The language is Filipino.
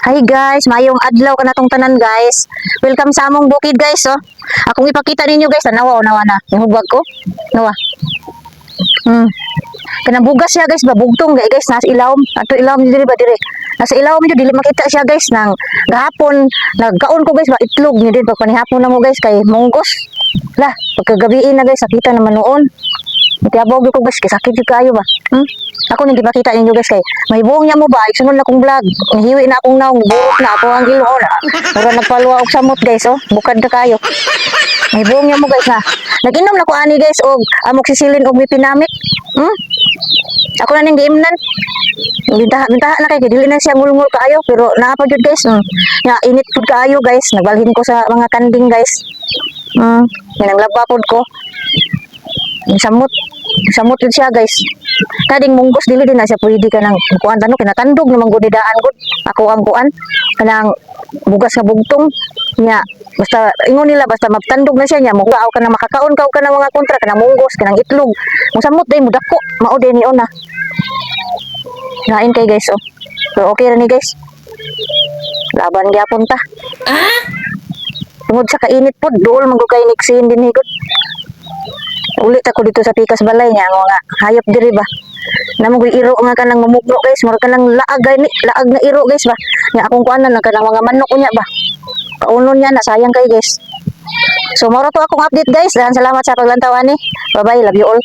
Hi guys, mayong adlaw ka natong tanan guys. Welcome sa among bukid guys, oh. Akong ipakita ninyo guys, nawa na. Yung hubag ko. Nawa. Hmm. Kanang bugas siya guys, babugtong guys, nasa ilawom. Ato ilawom diri ba dire? Nasa ilawom dito dili makita siya guys nang gahapon nagkaon ko guys ba itlog ni din pag panihapon na mo guys kay munggos. Lah, pagkagabi na guys, nakita naman noon. Tiabog ko guys, kay sakit jud kayo ba? Ako nang gipakita ninyo guys kay may buong niya mo ba? Sunod na kong vlog. Hiwi na akong naong buhok na ako ang gilo na. Mura nagpaluwa og samot guys oh. Bukad ka kayo. May buong niya mo guys na. Nag-inom na ko ani guys og amoxicillin og mipinamik. Ako na ning giimnan. Bintaha na kay dili na siya ngulngul kaayo pero naa pa jud guys. Nga init pud kaayo guys. Nagbalhin ko sa mga kanding guys. Nang pod ko. Samot. Samot yun siya guys. Kading munggos dili din na siya pwede ka nang kuan tanong kinatandog naman gud daan gud. Ako ang kuan kanang bugas nga bugtong nya basta ingon nila basta maptandog na siya nya mo ka na makakaon ka ng mga kontra kanang munggos kanang itlog. Musamot day mo dako mao day ni ona. Nain kay guys oh. So okay ra ni guys. Laban gyapon ta. Tungod sa kainit pod duol man kay niksin din higod. Ulit ako dito sa Pikas Balay nga nga hayop diri ba. Namo koy iro nga kanang mamugno guys, mura kanang laag na iro guys ba. Nga akong kuanan na kanang mga manok unya ba. Kaunon niya na sayang kay guys. So moro to akong update guys. Salamat sa paglantaw ani. Bye bye, love you all.